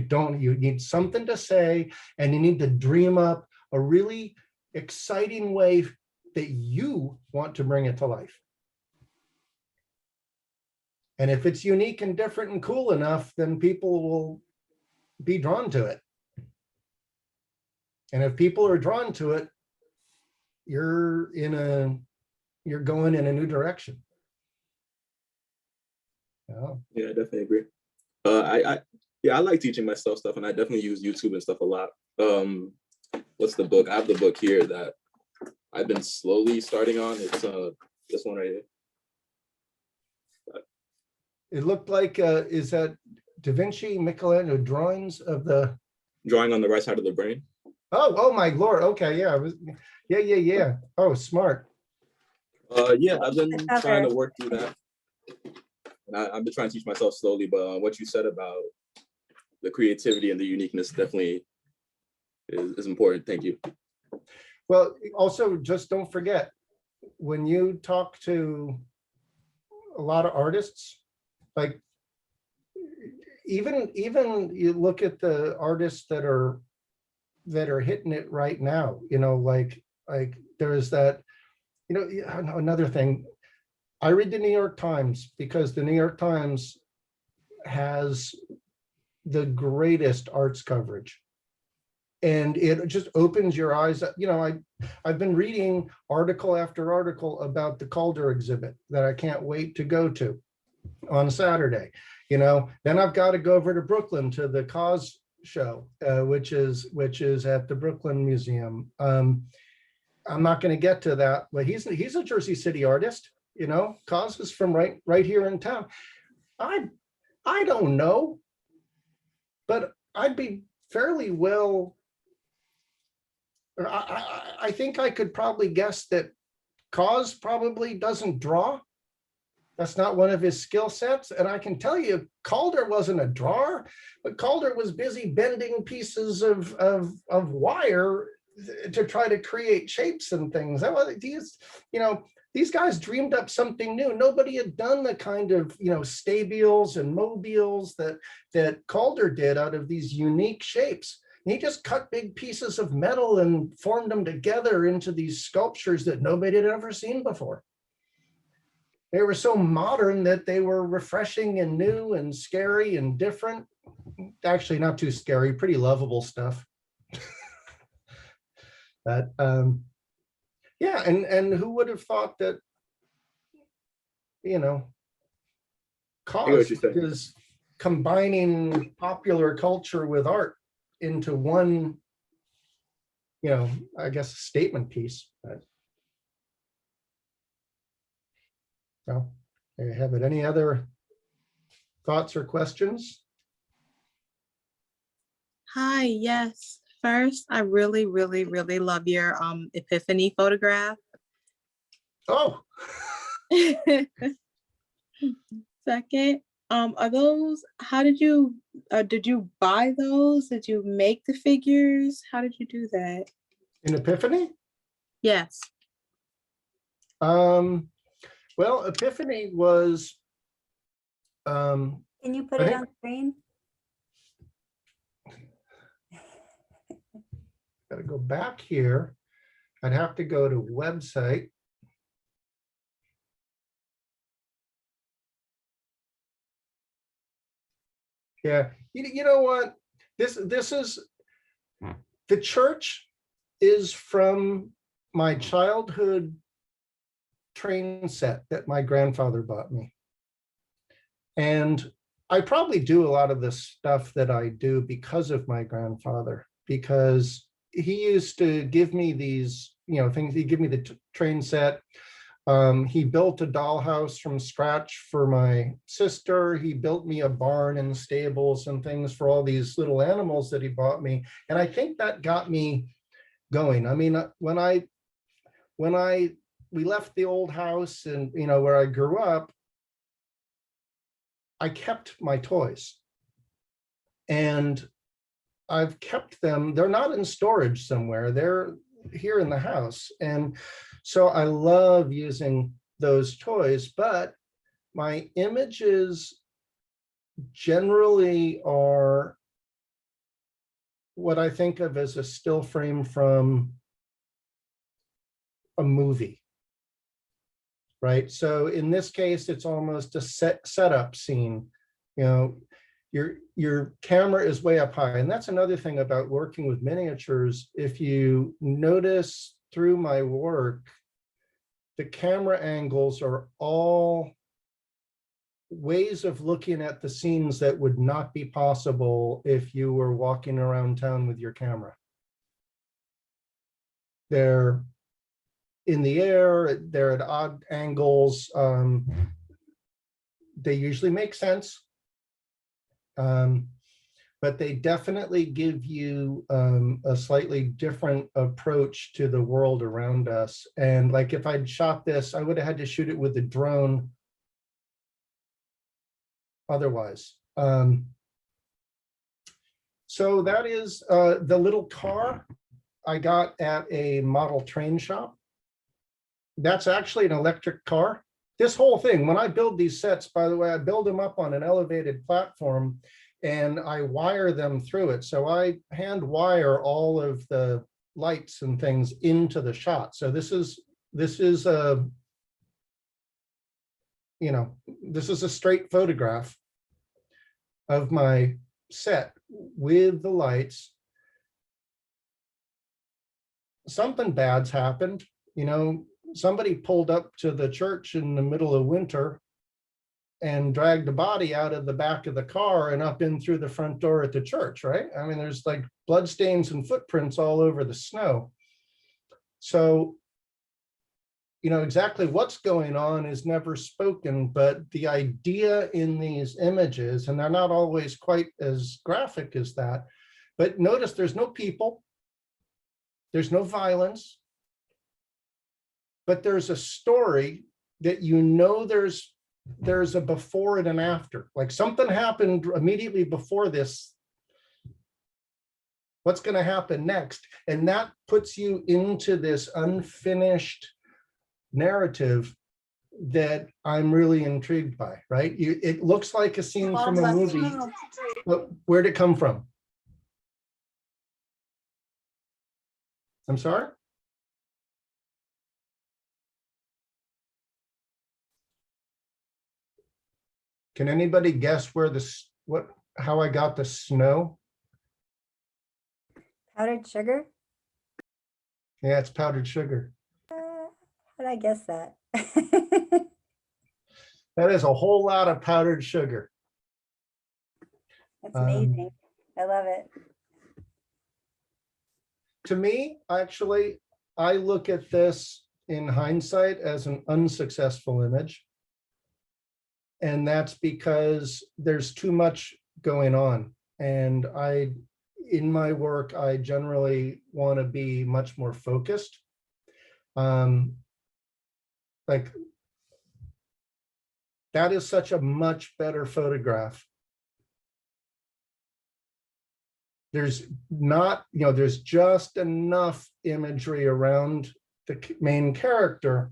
need something to say, and you need to dream up a really exciting way that you want to bring it to life. And if it's unique and different and cool enough, then people will be drawn to it. And if people are drawn to it, you're going in a new direction. Yeah. Yeah, I definitely agree. I like teaching myself stuff, and I definitely use YouTube and stuff a lot. What's the book? I have the book here that I've been slowly starting on. It's this one right here. It looked like, is that Da Vinci, Michelangelo drawings of the, Drawing on the right side of the brain. oh my Lord, okay, yeah. Oh, smart. Yeah, I've been That's trying okay. to work through that. And I've been trying to teach myself slowly, but what you said about the creativity and the uniqueness definitely is important. Thank you. Well, also, just don't forget, when you talk to a lot of artists, like even you look at the artists that are hitting it right now, like there's that, another thing. I read the New York Times because the New York Times has the greatest arts coverage. And it just opens your eyes up. I've been reading article after article about the Calder exhibit that I can't wait to go to on Saturday. Then I've got to go over to Brooklyn to the Cause show, which is at the Brooklyn Museum. I'm not going to get to that, but he's a Jersey City artist. Cause is from right here in town. I don't know, but I'd be fairly well. I think I could probably guess that Cause probably doesn't draw. That's not one of his skill sets. And I can tell you, Calder wasn't a drawer, but Calder was busy bending pieces of wire to try to create shapes and things. These guys dreamed up something new. Nobody had done the kind of, stabiles and mobiles that Calder did out of these unique shapes. And he just cut big pieces of metal and formed them together into these sculptures that nobody had ever seen before. They were so modern that they were refreshing and new and scary and different. Actually, not too scary, pretty lovable stuff. But yeah, and who would have thought that, Cause is combining popular culture with art into one, I guess, statement piece. But, well, there you have it. Any other thoughts or questions? Hi, yes. First, I really, really, really love your epiphany photograph. Oh, Second, are those, how did you buy those? Did you make the figures? How did you do that? in Epiphany? Yes. Well, Epiphany was, Can you put I it think- on screen? got to go back here. I'd have to go to website. Yeah, you know what? This is, the church is from my childhood train set that my grandfather bought me. And I probably do a lot of the stuff that I do because of my grandfather, because he used to give me these, things. He'd give me the train set. He built a dollhouse from scratch for my sister. He built me a barn and stables and things for all these little animals that he bought me. And I think that got me going. I mean, when we left the old house and, where I grew up, I kept my toys. And I've kept them. They're not in storage somewhere. They're here in the house. And so I love using those toys, but my images generally are what I think of as a still frame from a movie, right? So in this case, it's almost a setup scene. your camera is way up high. And that's another thing about working with miniatures. If you notice through my work, the camera angles are all ways of looking at the scenes that would not be possible if you were walking around town with your camera. They're in the air, they're at odd angles. They usually make sense. But they definitely give you a slightly different approach to the world around us. And like if I'd shot this, I would have had to shoot it with a drone otherwise. So that is the little car I got at a model train shop. That's actually an electric car. This whole thing, when I build these sets, by the way, I build them up on an elevated platform and I wire them through it. So I hand wire all of the lights and things into the shot. So this is a, you know, this is a straight photograph of my set with the lights. Something bad's happened, you know, somebody pulled up to the church in the middle of winter and dragged the body out of the back of the car and up in through the front door at the church, right? I mean, there's like bloodstains and footprints all over the snow. So, you know, exactly what's going on is never spoken, but the idea in these images, and they're not always quite as graphic as that, but notice there's no people, there's no violence, but there's a story that you know there's a before and an after. Like something happened immediately before this. What's going to happen next? And that puts you into this unfinished narrative that I'm really intrigued by, right? It looks like a scene from a movie, but where'd it come from? I'm sorry? Can anybody guess where this, how I got the snow? Powdered sugar? Yeah, it's powdered sugar. How did I guess that? That is a whole lot of powdered sugar. That's amazing. I love it. To me, actually, I look at this in hindsight as an unsuccessful image. And that's because there's too much going on. And in my work, I generally want to be much more focused. Like that is such a much better photograph. There's not, you know, there's just enough imagery around the main character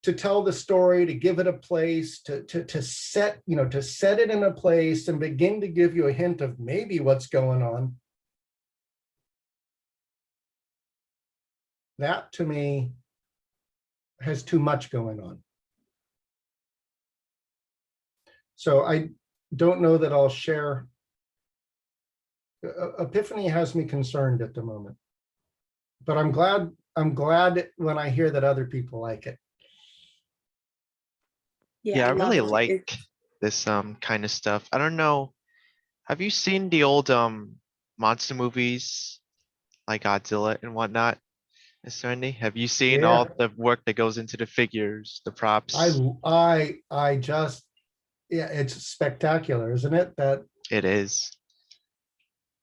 to tell the story, to give it a place, to set, you know, to set it in a place and begin to give you a hint of maybe what's going on. That to me has too much going on. So I don't know that I'll share. Epiphany has me concerned at the moment, but I'm glad when I hear that other people like it. Yeah, I love really it. like this kind of stuff. I don't know. Have you seen the old monster movies like Godzilla and whatnot? Mr. Endy? Have you seen Yeah. all the work that goes into the figures, the props? I just, yeah, it's spectacular, isn't it? That It is.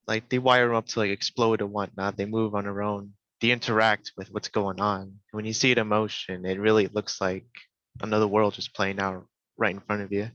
Like they wire them up to like explode and whatnot. They move on their own. They interact with what's going on. When you see it in motion, it really looks like another world just playing out right in front of you.